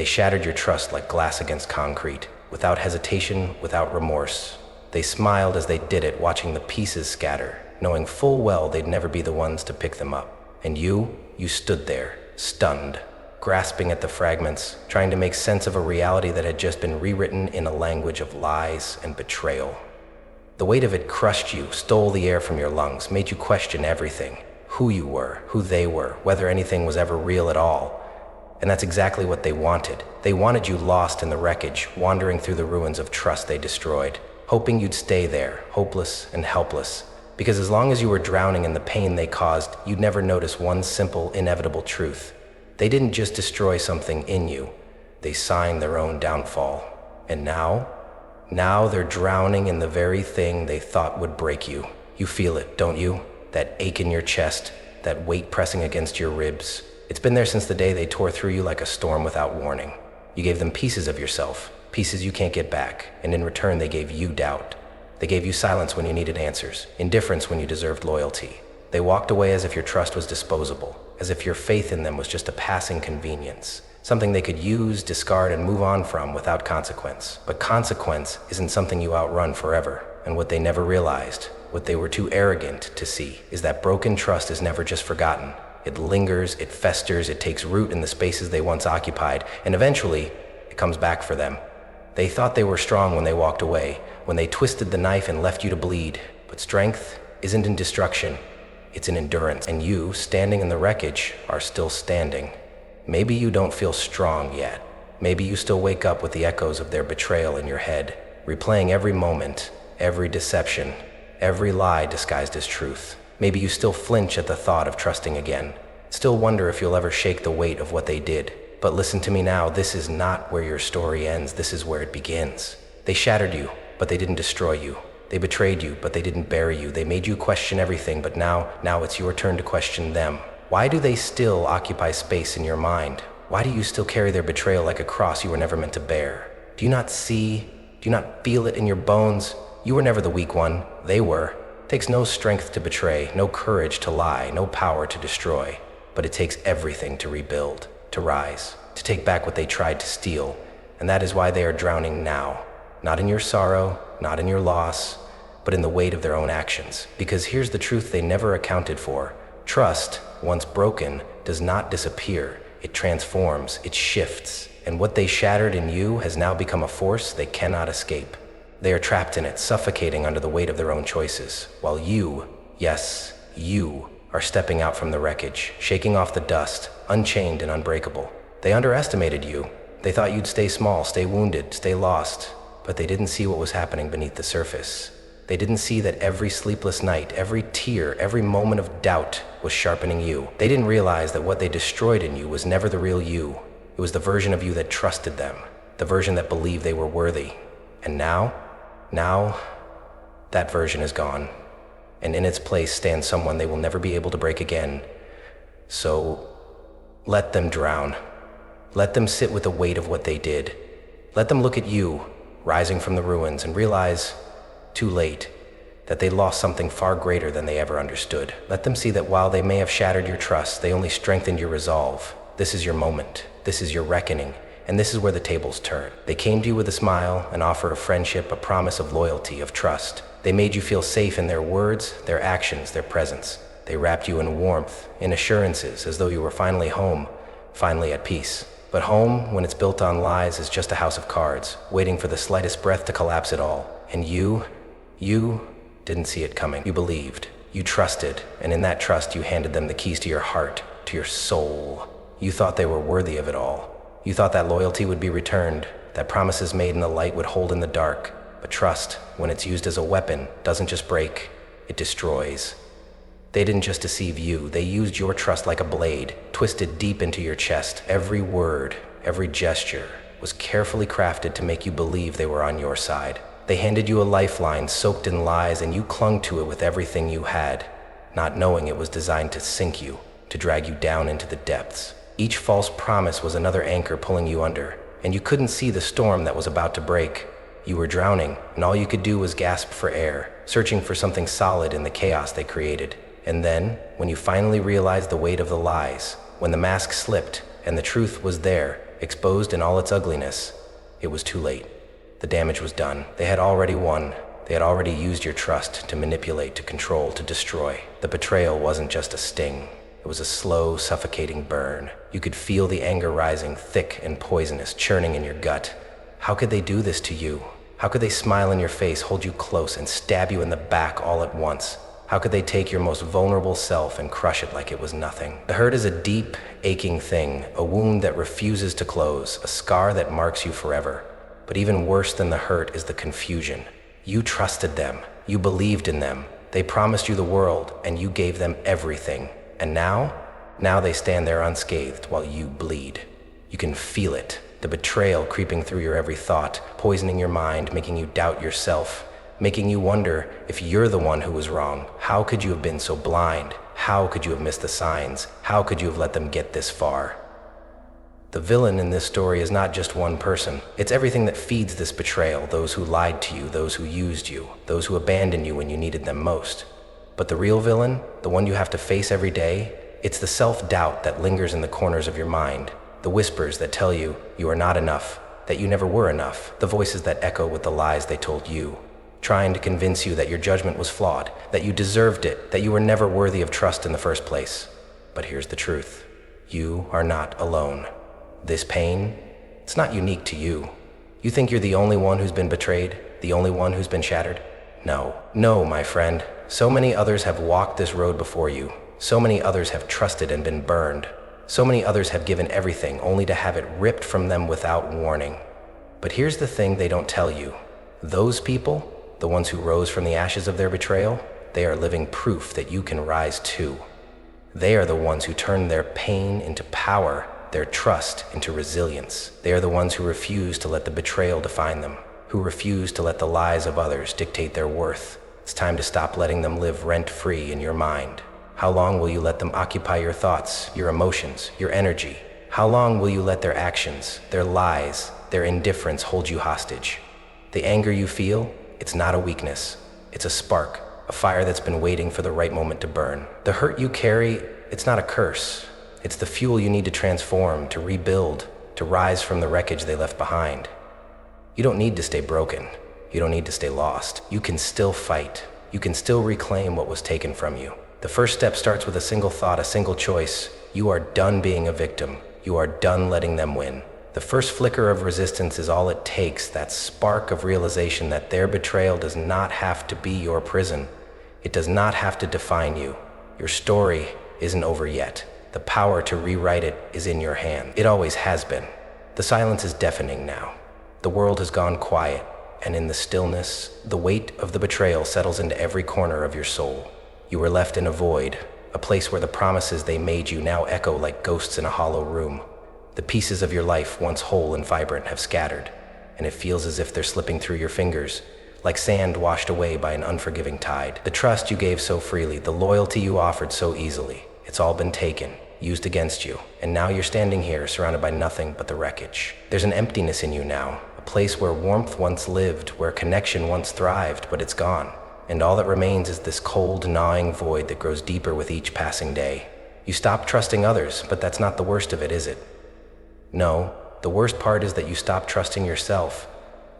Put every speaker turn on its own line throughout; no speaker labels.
shattered your trust like glass against concrete, without hesitation, without remorse. They smiled as they did it, watching the pieces scatter, knowing full well they'd never be the ones to pick them up. And you stood there, stunned, grasping at the fragments, trying to make sense of a reality that had just been rewritten in a language of lies and betrayal. The weight of it crushed you, stole the air from your lungs, made you question everything. Who you were, who they were, whether anything was ever real at all. And that's exactly what they wanted. They wanted you lost in the wreckage, wandering through the ruins of trust they destroyed, hoping you'd stay there, hopeless and helpless. Because as long as you were drowning in the pain they caused, you'd never notice one simple, inevitable truth. They didn't just destroy something in you, they signed their own downfall. And now they're drowning in the very thing they thought would break you. You feel it, don't you? That ache in your chest, that weight pressing against your ribs. It's been there since the day they tore through you like a storm without warning. You gave them pieces of yourself, pieces you can't get back, and in return they gave you doubt. They gave you silence when you needed answers, indifference when you deserved loyalty. They walked away as if your trust was disposable, as if your faith in them was just a passing convenience, something they could use, discard, and move on from without consequence. But consequence isn't something you outrun forever, and what they never realized, what they were too arrogant to see, is that broken trust is never just forgotten. It lingers, it festers, it takes root in the spaces they once occupied, and eventually, it comes back for them. They thought they were strong when they walked away, when they twisted the knife and left you to bleed. But strength isn't in destruction, it's in endurance. And you, standing in the wreckage, are still standing. Maybe you don't feel strong yet. Maybe you still wake up with the echoes of their betrayal in your head, replaying every moment, every deception, every lie disguised as truth. Maybe you still flinch at the thought of trusting again, still wonder if you'll ever shake the weight of what they did. But listen to me now, this is not where your story ends, this is where it begins. They shattered you, but they didn't destroy you. They betrayed you, but they didn't bury you. They made you question everything, but now it's your turn to question them. Why do they still occupy space in your mind? Why do you still carry their betrayal like a cross you were never meant to bear? Do you not see? Do you not feel it in your bones? You were never the weak one, they were. It takes no strength to betray, no courage to lie, no power to destroy. But it takes everything to rebuild, to rise, to take back what they tried to steal. And that is why they are drowning now. Not in your sorrow, not in your loss, but in the weight of their own actions. Because here's the truth they never accounted for. Trust, once broken, does not disappear. It transforms, it shifts. And what they shattered in you has now become a force they cannot escape. They are trapped in it, suffocating under the weight of their own choices, while you, yes, you, are stepping out from the wreckage, shaking off the dust, unchained and unbreakable. They underestimated you. They thought you'd stay small, stay wounded, stay lost, but they didn't see what was happening beneath the surface. They didn't see that every sleepless night, every tear, every moment of doubt was sharpening you. They didn't realize that what they destroyed in you was never the real you. It was the version of you that trusted them, the version that believed they were worthy. And now, that version is gone, and in its place stands someone they will never be able to break again. So, let them drown. Let them sit with the weight of what they did. Let them look at you, rising from the ruins, and realize, too late, that they lost something far greater than they ever understood. Let them see that while they may have shattered your trust, they only strengthened your resolve. This is your moment. This is your reckoning. And this is where the tables turn. They came to you with a smile, an offer of friendship, a promise of loyalty, of trust. They made you feel safe in their words, their actions, their presence. They wrapped you in warmth, in assurances, as though you were finally home, finally at peace. But home, when it's built on lies, is just a house of cards, waiting for the slightest breath to collapse it all. And you didn't see it coming. You believed, you trusted, and in that trust you handed them the keys to your heart, to your soul. You thought they were worthy of it all. You thought that loyalty would be returned, that promises made in the light would hold in the dark. But trust, when it's used as a weapon, doesn't just break, it destroys. They didn't just deceive you, they used your trust like a blade, twisted deep into your chest. Every word, every gesture was carefully crafted to make you believe they were on your side. They handed you a lifeline soaked in lies, and you clung to it with everything you had, not knowing it was designed to sink you, to drag you down into the depths. Each false promise was another anchor pulling you under, and you couldn't see the storm that was about to break. You were drowning, and all you could do was gasp for air, searching for something solid in the chaos they created. And then, when you finally realized the weight of the lies, when the mask slipped and the truth was there, exposed in all its ugliness. It was too late. The damage was done. They had already won. They had already used your trust to manipulate, to control, to destroy. The betrayal wasn't just a sting. It was a slow, suffocating burn. You could feel the anger rising, thick and poisonous, churning in your gut. How could they do this to you? How could they smile in your face, hold you close, and stab you in the back all at once? How could they take your most vulnerable self and crush it like it was nothing? The hurt is a deep, aching thing, a wound that refuses to close, a scar that marks you forever. But even worse than the hurt is the confusion. You trusted them. You believed in them. They promised you the world, and you gave them everything. And now they stand there unscathed while you bleed. You can feel it, the betrayal creeping through your every thought, poisoning your mind, making you doubt yourself, making you wonder if you're the one who was wrong. How could you have been so blind? How could you have missed the signs? How could you have let them get this far? The villain in this story is not just one person. It's everything that feeds this betrayal, those who lied to you, those who used you, those who abandoned you when you needed them most. But the real villain, the one you have to face every day, it's the self-doubt that lingers in the corners of your mind, the whispers that tell you you are not enough, that you never were enough, the voices that echo with the lies they told you, trying to convince you that your judgment was flawed, that you deserved it, that you were never worthy of trust in the first place. But here's the truth. You are not alone. This pain, it's not unique to you. You think you're the only one who's been betrayed, the only one who's been shattered? No, my friend. So many others have walked this road before you. So many others have trusted and been burned. So many others have given everything only to have it ripped from them without warning. But here's the thing they don't tell you. Those people, the ones who rose from the ashes of their betrayal, they are living proof that you can rise too. They are the ones who turn their pain into power, their trust into resilience. They are the ones who refuse to let the betrayal define them, who refuse to let the lies of others dictate their worth. It's time to stop letting them live rent-free in your mind. How long will you let them occupy your thoughts, your emotions, your energy? How long will you let their actions, their lies, their indifference hold you hostage? The anger you feel, it's not a weakness. It's a spark, a fire that's been waiting for the right moment to burn. The hurt you carry, it's not a curse. It's the fuel you need to transform, to rebuild, to rise from the wreckage they left behind. You don't need to stay broken. You don't need to stay lost. You can still fight. You can still reclaim what was taken from you. The first step starts with a single thought, a single choice. You are done being a victim. You are done letting them win. The first flicker of resistance is all it takes, that spark of realization that their betrayal does not have to be your prison. It does not have to define you. Your story isn't over yet. The power to rewrite it is in your hand. It always has been. The silence is deafening now. The world has gone quiet, and in the stillness, the weight of the betrayal settles into every corner of your soul. You were left in a void, a place where the promises they made you now echo like ghosts in a hollow room. The pieces of your life, once whole and vibrant, have scattered, and it feels as if they're slipping through your fingers, like sand washed away by an unforgiving tide. The trust you gave so freely, the loyalty you offered so easily, it's all been taken, used against you, and now you're standing here surrounded by nothing but the wreckage. There's an emptiness in you now, a place where warmth once lived, where connection once thrived, but it's gone. And all that remains is this cold, gnawing void that grows deeper with each passing day. You stopped trusting others, but that's not the worst of it, is it? No, the worst part is that you stopped trusting yourself.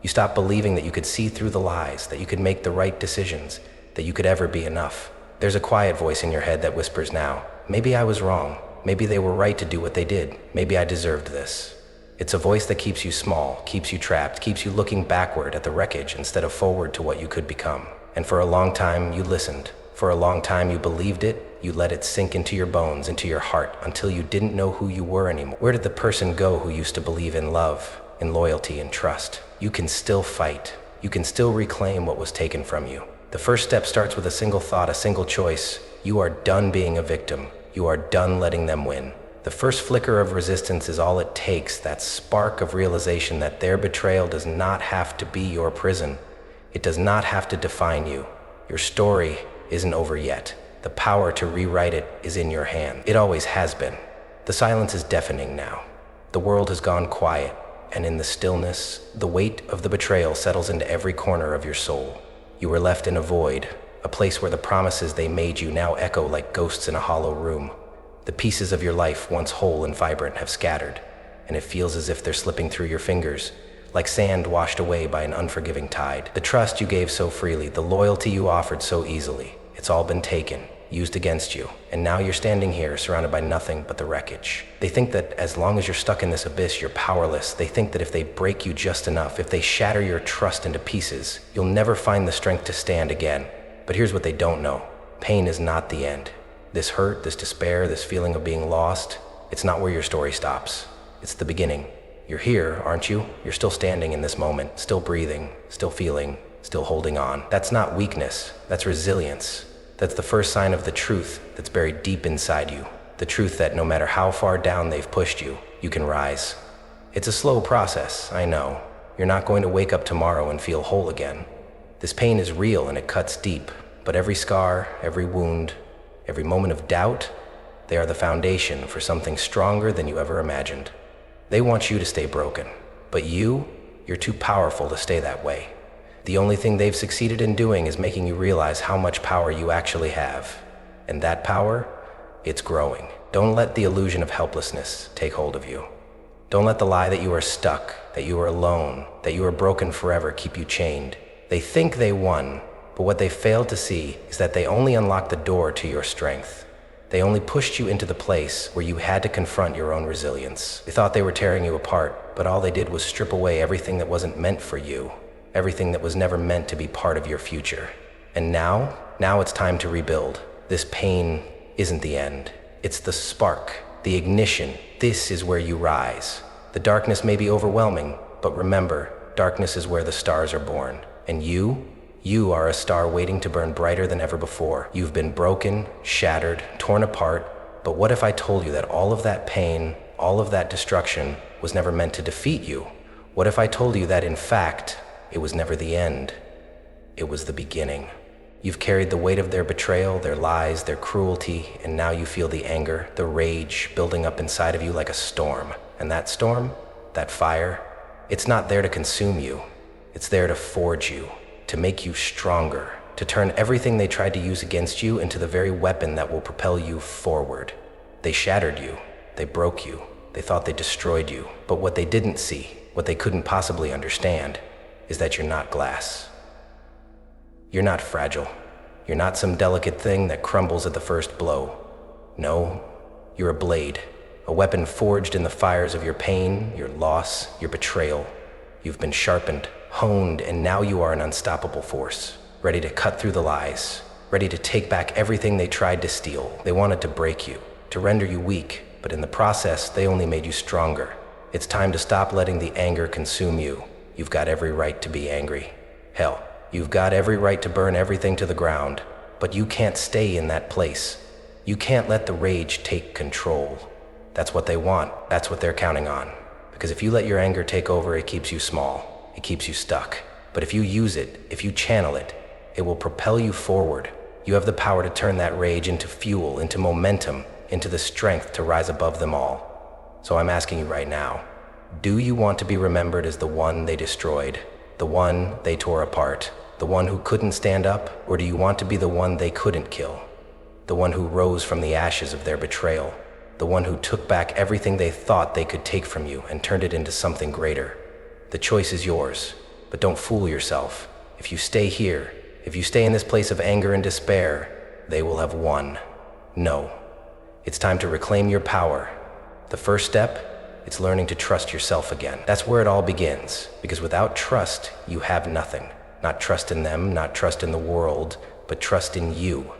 You stopped believing that you could see through the lies, that you could make the right decisions, that you could ever be enough. There's a quiet voice in your head that whispers now, maybe I was wrong. Maybe they were right to do what they did. Maybe I deserved this. It's a voice that keeps you small, keeps you trapped, keeps you looking backward at the wreckage instead of forward to what you could become. And for a long time, you listened. For a long time, you believed it. You let it sink into your bones, into your heart, until you didn't know who you were anymore. Where did the person go who used to believe in love, in loyalty, and trust? You can still fight. You can still reclaim what was taken from you. The first step starts with a single thought, a single choice. You are done being a victim. You are done letting them win. The first flicker of resistance is all it takes, that spark of realization that their betrayal does not have to be your prison. It does not have to define you. Your story isn't over yet. The power to rewrite it is in your hand. It always has been. The silence is deafening now. The world has gone quiet, and in the stillness, the weight of the betrayal settles into every corner of your soul. You were left in a void, a place where the promises they made you now echo like ghosts in a hollow room. The pieces of your life, once whole and vibrant, have scattered, and it feels as if they're slipping through your fingers, like sand washed away by an unforgiving tide. The trust you gave so freely, the loyalty you offered so easily, it's all been taken, used against you, and now you're standing here surrounded by nothing but the wreckage. They think that as long as you're stuck in this abyss, you're powerless. They think that if they break you just enough, if they shatter your trust into pieces, you'll never find the strength to stand again. But here's what they don't know. Pain is not the end. This hurt, this despair, this feeling of being lost, it's not where your story stops. It's the beginning. You're here, aren't you? You're still standing in this moment, still breathing, still feeling, still holding on. That's not weakness, that's resilience. That's the first sign of the truth that's buried deep inside you. The truth that no matter how far down they've pushed you, you can rise. It's a slow process, I know. You're not going to wake up tomorrow and feel whole again. This pain is real and it cuts deep, but every scar, every wound, every moment of doubt, they are the foundation for something stronger than you ever imagined. They want you to stay broken, but you're too powerful to stay that way. The only thing they've succeeded in doing is making you realize how much power you actually have. And that power, it's growing. Don't let the illusion of helplessness take hold of you. Don't let the lie that you are stuck, that you are alone, that you are broken forever keep you chained. They think they won, but what they failed to see is that they only unlocked the door to your strength. They only pushed you into the place where you had to confront your own resilience. They thought they were tearing you apart, but all they did was strip away everything that wasn't meant for you. Everything that was never meant to be part of your future. And now it's time to rebuild. This pain isn't the end. It's the spark, the ignition. This is where you rise. The darkness may be overwhelming, but remember, darkness is where the stars are born. And you are a star waiting to burn brighter than ever before. You've been broken, shattered, torn apart, but what if I told you that all of that pain, all of that destruction was never meant to defeat you? What if I told you that in fact, it was never the end, it was the beginning? You've carried the weight of their betrayal, their lies, their cruelty, and now you feel the anger, the rage building up inside of you like a storm. And that storm, that fire, it's not there to consume you. It's there to forge you, to make you stronger, to turn everything they tried to use against you into the very weapon that will propel you forward. They shattered you, they broke you, they thought they destroyed you, but what they didn't see, what they couldn't possibly understand, is that you're not glass. You're not fragile. You're not some delicate thing that crumbles at the first blow. No, you're a blade, a weapon forged in the fires of your pain, your loss, your betrayal. You've been sharpened, honed, and now you are an unstoppable force, ready to cut through the lies, ready to take back everything they tried to steal. They wanted to break you, to render you weak, but in the process, they only made you stronger. It's time to stop letting the anger consume you. You've got every right to be angry. Hell, you've got every right to burn everything to the ground, but you can't stay in that place. You can't let the rage take control. That's what they want. That's what they're counting on. Because if you let your anger take over, it keeps you small. It keeps you stuck. But if you use it, if you channel it, it will propel you forward. You have the power to turn that rage into fuel, into momentum, into the strength to rise above them all. So I'm asking you right now, do you want to be remembered as the one they destroyed, the one they tore apart, the one who couldn't stand up, or do you want to be the one they couldn't kill, the one who rose from the ashes of their betrayal, the one who took back everything they thought they could take from you and turned it into something greater? The choice is yours, but don't fool yourself. If you stay here, if you stay in this place of anger and despair, they will have won. No, it's time to reclaim your power. The first step, it's learning to trust yourself again. That's where it all begins, because without trust, you have nothing. Not trust in them, not trust in the world, but trust in you.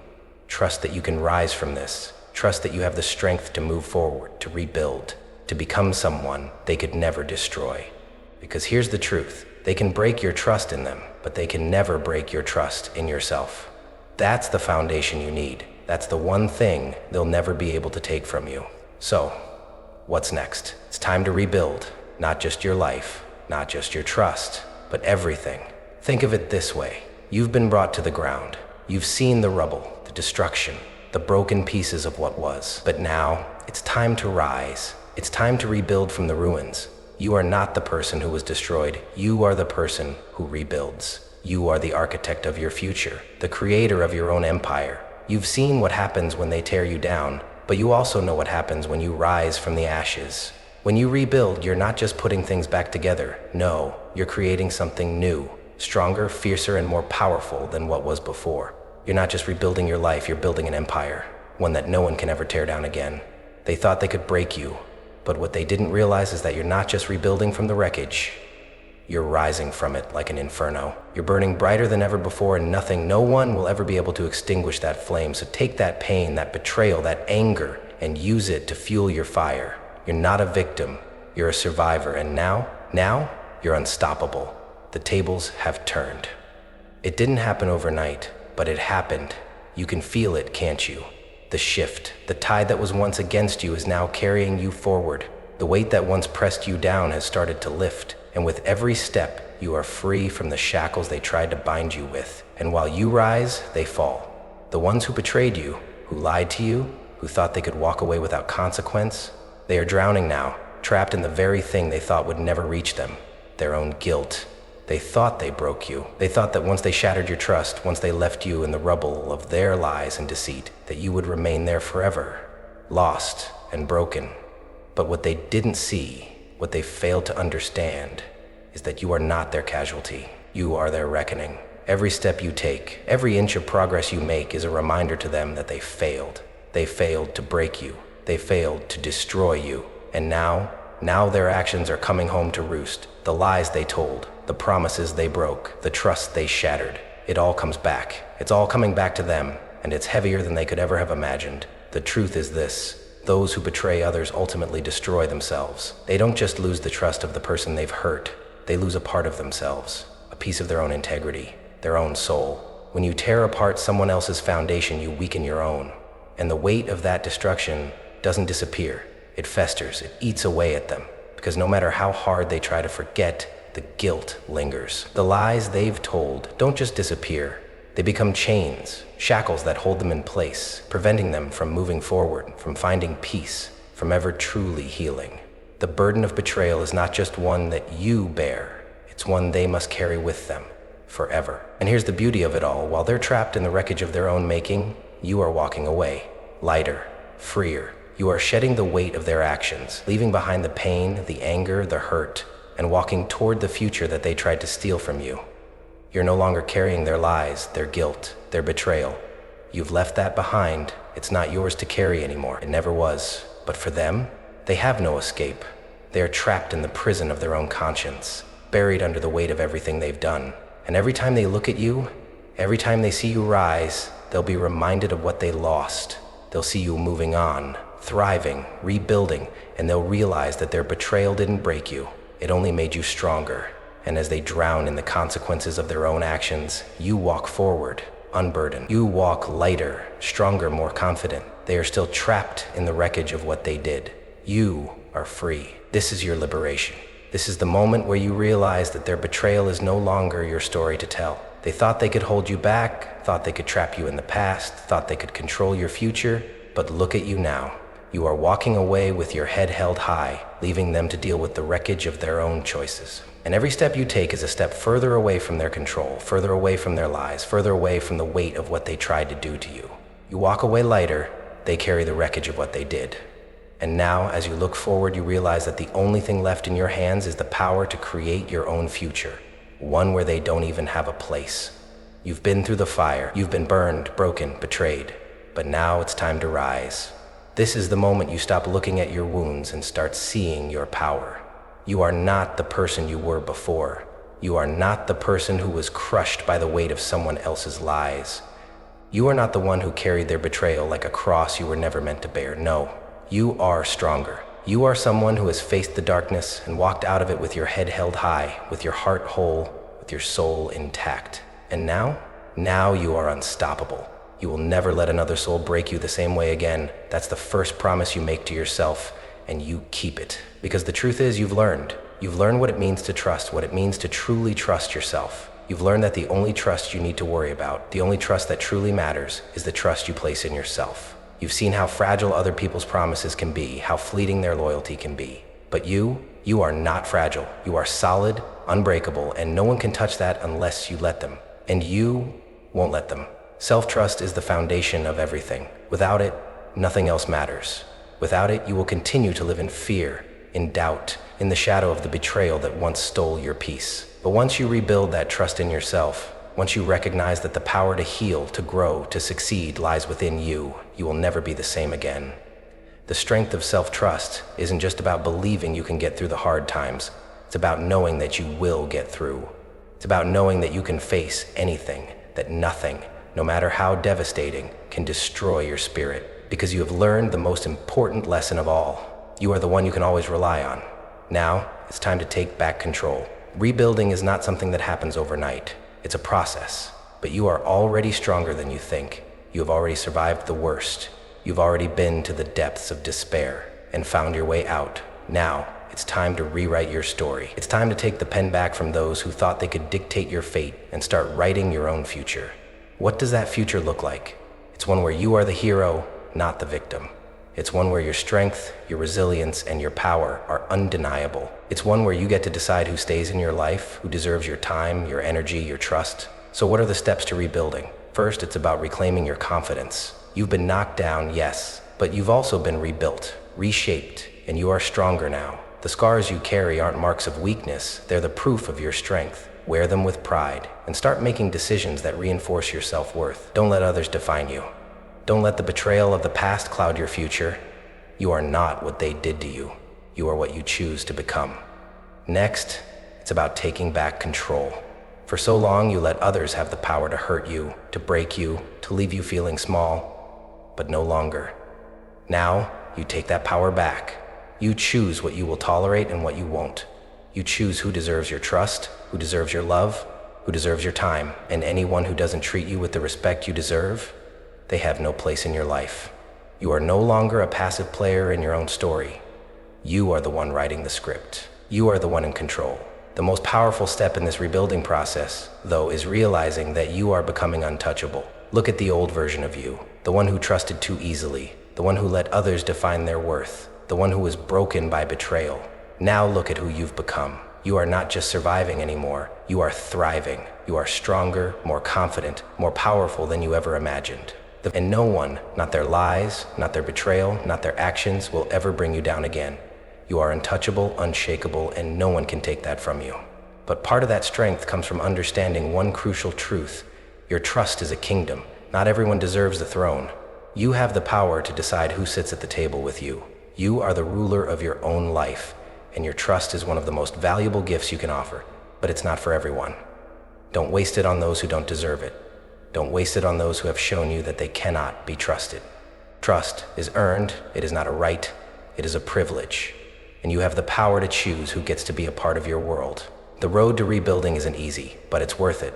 Trust that you can rise from this. Trust that you have the strength to move forward, to rebuild, to become someone they could never destroy. Because here's the truth, they can break your trust in them, but they can never break your trust in yourself. That's the foundation you need. That's the one thing they'll never be able to take from you. So, what's next? It's time to rebuild, not just your life, not just your trust, but everything. Think of it this way. You've been brought to the ground. You've seen the rubble, the destruction, the broken pieces of what was. But now, it's time to rise. It's time to rebuild from the ruins. You are not the person who was destroyed. You are the person who rebuilds. You are the architect of your future, the creator of your own empire. You've seen what happens when they tear you down, but you also know what happens when you rise from the ashes. When you rebuild, you're not just putting things back together. No, you're creating something new, stronger, fiercer, and more powerful than what was before. You're not just rebuilding your life, you're building an empire, one that no one can ever tear down again. They thought they could break you, but what they didn't realize is that you're not just rebuilding from the wreckage, you're rising from it like an inferno. You're burning brighter than ever before, and no one will ever be able to extinguish that flame. So take that pain, that betrayal, that anger, and use it to fuel your fire. You're not a victim, you're a survivor, and now, you're unstoppable. The tables have turned. It didn't happen overnight, but it happened. You can feel it, can't you? The shift, the tide that was once against you is now carrying you forward. The weight that once pressed you down has started to lift, and with every step, you are free from the shackles they tried to bind you with. And while you rise, they fall. The ones who betrayed you, who lied to you, who thought they could walk away without consequence, they are drowning now, trapped in the very thing they thought would never reach them, their own guilt. They thought they broke you. They thought that once they shattered your trust, once they left you in the rubble of their lies and deceit, that you would remain there forever, lost and broken. But what they didn't see, what they failed to understand, is that you are not their casualty. You are their reckoning. Every step you take, every inch of progress you make is a reminder to them that they failed. They failed to break you. They failed to destroy you. And now their actions are coming home to roost. The lies they told, the promises they broke, the trust they shattered, it all comes back. It's all coming back to them, and it's heavier than they could ever have imagined. The truth is this: those who betray others ultimately destroy themselves. They don't just lose the trust of the person they've hurt, they lose a part of themselves, a piece of their own integrity, their own soul. When you tear apart someone else's foundation, you weaken your own. And the weight of that destruction doesn't disappear. It festers, it eats away at them. Because no matter how hard they try to forget, the guilt lingers. The lies they've told don't just disappear. They become chains, shackles that hold them in place, preventing them from moving forward, from finding peace, from ever truly healing. The burden of betrayal is not just one that you bear, it's one they must carry with them forever. And here's the beauty of it all: while they're trapped in the wreckage of their own making, you are walking away, lighter, freer. You are shedding the weight of their actions, leaving behind the pain, the anger, the hurt, and walking toward the future that they tried to steal from you. You're no longer carrying their lies, their guilt, their betrayal. You've left that behind. It's not yours to carry anymore. It never was. But for them, they have no escape. They are trapped in the prison of their own conscience, buried under the weight of everything they've done. And every time they look at you, every time they see you rise, they'll be reminded of what they lost. They'll see you moving on, thriving, rebuilding, and they'll realize that their betrayal didn't break you. It only made you stronger. And as they drown in the consequences of their own actions, you walk forward, unburdened. You walk lighter, stronger, more confident. They are still trapped in the wreckage of what they did. You are free. This is your liberation. This is the moment where you realize that their betrayal is no longer your story to tell. They thought they could hold you back, thought they could trap you in the past, thought they could control your future, but look at you now. You are walking away with your head held high, leaving them to deal with the wreckage of their own choices. And every step you take is a step further away from their control, further away from their lies, further away from the weight of what they tried to do to you. You walk away lighter, they carry the wreckage of what they did. And now, as you look forward, you realize that the only thing left in your hands is the power to create your own future, one where they don't even have a place. You've been through the fire, you've been burned, broken, betrayed, but now it's time to rise. This is the moment you stop looking at your wounds and start seeing your power. You are not the person you were before. You are not the person who was crushed by the weight of someone else's lies. You are not the one who carried their betrayal like a cross you were never meant to bear. No, you are stronger. You are someone who has faced the darkness and walked out of it with your head held high, with your heart whole, with your soul intact. And now you are unstoppable. You will never let another soul break you the same way again. That's the first promise you make to yourself, and you keep it. Because the truth is, you've learned. You've learned what it means to trust, what it means to truly trust yourself. You've learned that the only trust you need to worry about, the only trust that truly matters, is the trust you place in yourself. You've seen how fragile other people's promises can be, how fleeting their loyalty can be. But you are not fragile. You are solid, unbreakable, and no one can touch that unless you let them. And you won't let them. Self-trust is the foundation of everything. Without it, nothing else matters. Without it, you will continue to live in fear, in doubt, in the shadow of the betrayal that once stole your peace. But once you rebuild that trust in yourself, once you recognize that the power to heal, to grow, to succeed lies within you, you will never be the same again. The strength of self-trust isn't just about believing you can get through the hard times. It's about knowing that you will get through. It's about knowing that you can face anything, that nothing, no matter how devastating, can destroy your spirit. Because you have learned the most important lesson of all. You are the one you can always rely on. Now, it's time to take back control. Rebuilding is not something that happens overnight. It's a process. But you are already stronger than you think. You have already survived the worst. You've already been to the depths of despair and found your way out. Now, it's time to rewrite your story. It's time to take the pen back from those who thought they could dictate your fate and start writing your own future. What does that future look like? It's one where you are the hero, not the victim. It's one where your strength, your resilience, and your power are undeniable. It's one where you get to decide who stays in your life, who deserves your time, your energy, your trust. So what are the steps to rebuilding? First, it's about reclaiming your confidence. You've been knocked down, yes, but you've also been rebuilt, reshaped, and you are stronger now. The scars you carry aren't marks of weakness, they're the proof of your strength. Wear them with pride, and start making decisions that reinforce your self-worth. Don't let others define you. Don't let the betrayal of the past cloud your future. You are not what they did to you. You are what you choose to become. Next, it's about taking back control. For so long, you let others have the power to hurt you, to break you, to leave you feeling small, but no longer. Now, you take that power back. You choose what you will tolerate and what you won't. You choose who deserves your trust, who deserves your love, who deserves your time, and anyone who doesn't treat you with the respect you deserve, they have no place in your life. You are no longer a passive player in your own story. You are the one writing the script. You are the one in control. The most powerful step in this rebuilding process, though, is realizing that you are becoming untouchable. Look at the old version of you, the one who trusted too easily, the one who let others define their worth, the one who was broken by betrayal. Now look at who you've become. You are not just surviving anymore, you are thriving. You are stronger, more confident, more powerful than you ever imagined. And no one, not their lies, not their betrayal, not their actions, will ever bring you down again. You are untouchable, unshakable, and no one can take that from you. But part of that strength comes from understanding one crucial truth. Your trust is a kingdom. Not everyone deserves the throne. You have the power to decide who sits at the table with you. You are the ruler of your own life, and your trust is one of the most valuable gifts you can offer, but it's not for everyone. Don't waste it on those who don't deserve it. Don't waste it on those who have shown you that they cannot be trusted. Trust is earned, it is not a right, it is a privilege, and you have the power to choose who gets to be a part of your world. The road to rebuilding isn't easy, but it's worth it.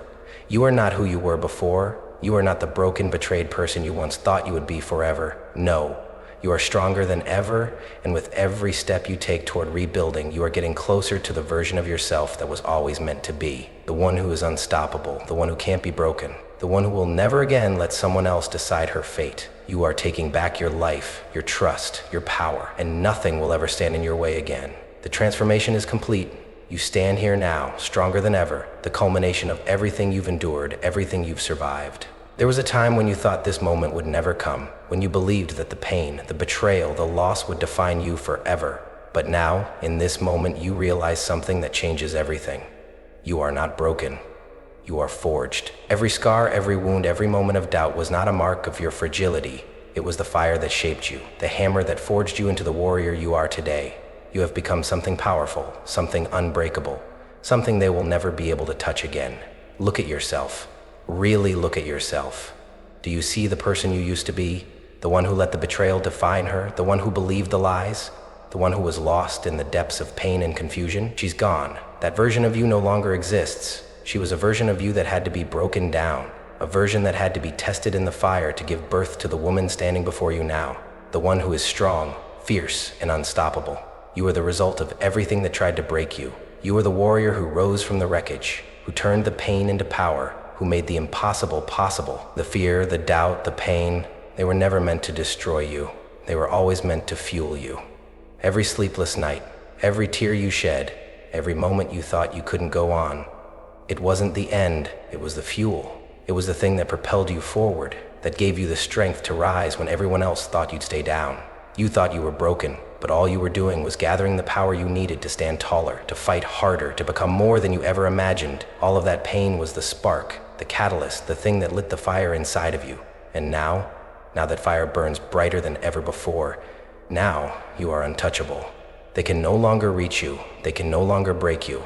You are not who you were before. You are not the broken, betrayed person you once thought you would be forever. No. You are stronger than ever, and with every step you take toward rebuilding, you are getting closer to the version of yourself that was always meant to be. The one who is unstoppable, the one who can't be broken, the one who will never again let someone else decide her fate. You are taking back your life, your trust, your power, and nothing will ever stand in your way again. The transformation is complete. You stand here now, stronger than ever, the culmination of everything you've endured, everything you've survived. There was a time when you thought this moment would never come, when you believed that the pain, the betrayal, the loss would define you forever. But now, in this moment, you realize something that changes everything. You are not broken. You are forged. Every scar, every wound, every moment of doubt was not a mark of your fragility. It was the fire that shaped you, the hammer that forged you into the warrior you are today. You have become something powerful, something unbreakable, something they will never be able to touch again. Look at yourself. Really look at yourself. Do you see the person you used to be? The one who let the betrayal define her? The one who believed the lies? The one who was lost in the depths of pain and confusion? She's gone. That version of you no longer exists. She was a version of you that had to be broken down, a version that had to be tested in the fire to give birth to the woman standing before you now, the one who is strong, fierce, and unstoppable. You are the result of everything that tried to break you. You are the warrior who rose from the wreckage, who turned the pain into power, who made the impossible possible. The fear, the doubt, the pain, they were never meant to destroy you. They were always meant to fuel you. Every sleepless night, every tear you shed, every moment you thought you couldn't go on, it wasn't the end, it was the fuel. It was the thing that propelled you forward, that gave you the strength to rise when everyone else thought you'd stay down. You thought you were broken, but all you were doing was gathering the power you needed to stand taller, to fight harder, to become more than you ever imagined. All of that pain was the spark, the catalyst, the thing that lit the fire inside of you. And now that fire burns brighter than ever before, now you are untouchable. They can no longer reach you. They can no longer break you.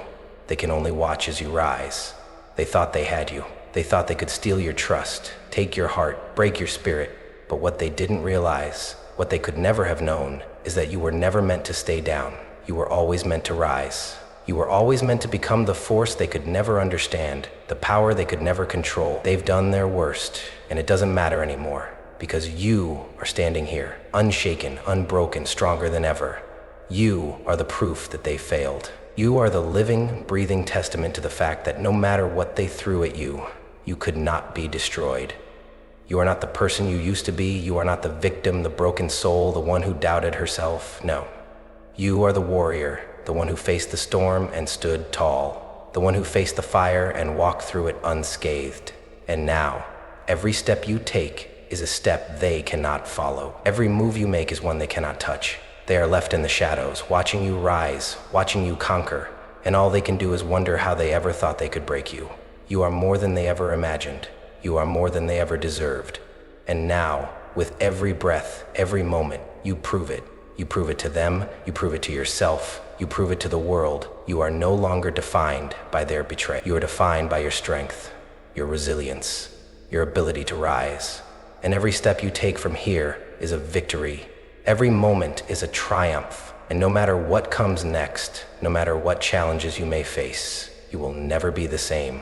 They can only watch as you rise. They thought they had you. They thought they could steal your trust, take your heart, break your spirit. But what they didn't realize, what they could never have known, is that you were never meant to stay down. You were always meant to rise. You were always meant to become the force they could never understand, the power they could never control. They've done their worst, and it doesn't matter anymore, because you are standing here, unshaken, unbroken, stronger than ever. You are the proof that they failed. You are the living, breathing testament to the fact that no matter what they threw at you, you could not be destroyed. You are not the person you used to be. You are not the victim, the broken soul, the one who doubted herself. No. You are the warrior, the one who faced the storm and stood tall, the one who faced the fire and walked through it unscathed. And now, every step you take is a step they cannot follow. Every move you make is one they cannot touch. They are left in the shadows, watching you rise, watching you conquer, and all they can do is wonder how they ever thought they could break you. You are more than they ever imagined. You are more than they ever deserved. And now, with every breath, every moment, you prove it. You prove it to them, you prove it to yourself, you prove it to the world. You are no longer defined by their betrayal. You are defined by your strength, your resilience, your ability to rise. And every step you take from here is a victory. Every moment is a triumph. And no matter what comes next, no matter what challenges you may face, you will never be the same.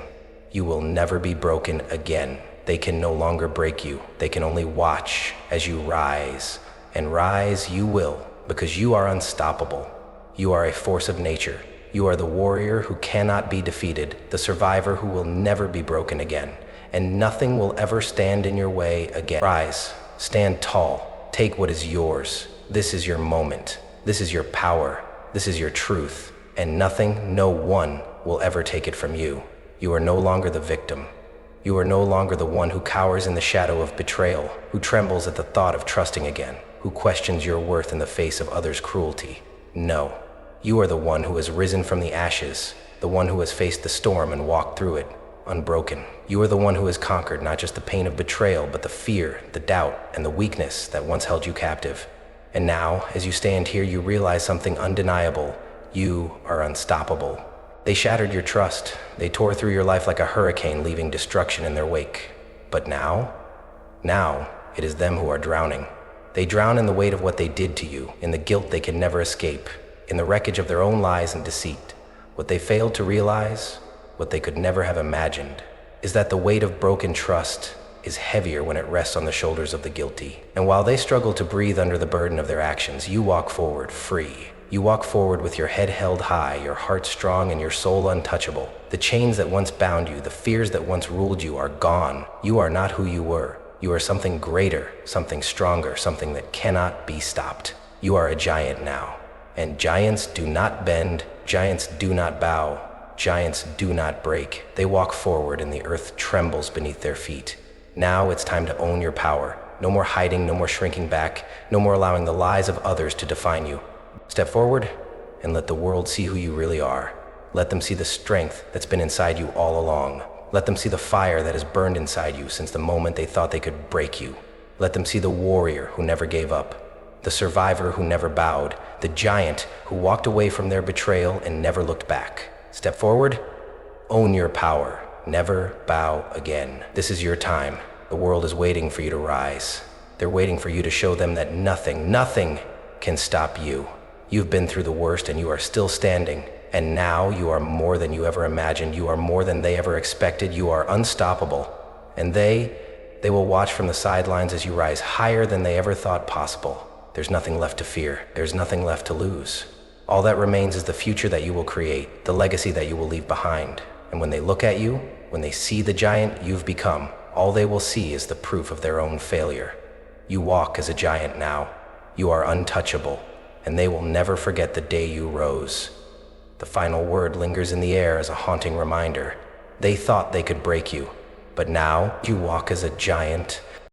You will never be broken again. They can no longer break you. They can only watch as you rise. And rise you will, because you are unstoppable. You are a force of nature. You are the warrior who cannot be defeated, the survivor who will never be broken again. And nothing will ever stand in your way again. Rise, stand tall, take what is yours. This is your moment. This is your power. This is your truth. And nothing, no one, will ever take it from you. You are no longer the victim. You are no longer the one who cowers in the shadow of betrayal, who trembles at the thought of trusting again, who questions your worth in the face of others' cruelty. No, you are the one who has risen from the ashes, the one who has faced the storm and walked through it, unbroken. You are the one who has conquered not just the pain of betrayal, but the fear, the doubt, and the weakness that once held you captive. And now, as you stand here, you realize something undeniable. You are unstoppable. They shattered your trust. They tore through your life like a hurricane, leaving destruction in their wake. But now it is them who are drowning. They drown in the weight of what they did to you, in the guilt they can never escape, in the wreckage of their own lies and deceit. What they failed to realize, what they could never have imagined, is that the weight of broken trust is heavier when it rests on the shoulders of the guilty. And while they struggle to breathe under the burden of their actions, you walk forward free. You walk forward with your head held high, your heart strong, and your soul untouchable. The chains that once bound you, the fears that once ruled you are gone. You are not who you were. You are something greater, something stronger, something that cannot be stopped. You are a giant now. And giants do not bend, giants do not bow, giants do not break. They walk forward and the earth trembles beneath their feet. Now it's time to own your power. No more hiding, no more shrinking back, no more allowing the lies of others to define you. Step forward and let the world see who you really are. Let them see the strength that's been inside you all along. Let them see the fire that has burned inside you since the moment they thought they could break you. Let them see the warrior who never gave up, the survivor who never bowed, the giant who walked away from their betrayal and never looked back. Step forward, own your power, never bow again. This is your time. The world is waiting for you to rise. They're waiting for you to show them that nothing can stop you. You've been through the worst and you are still standing. And now you are more than you ever imagined. You are more than they ever expected. You are unstoppable. And they will watch from the sidelines as you rise higher than they ever thought possible. There's nothing left to fear. There's nothing left to lose. All that remains is the future that you will create, the legacy that you will leave behind. And when they look at you, when they see the giant you've become, all they will see is the proof of their own failure. You walk as a giant now. You are untouchable. And they will never forget the day you rose. The final word lingers in the air as a haunting reminder. They thought they could break you, but now you walk as a giant,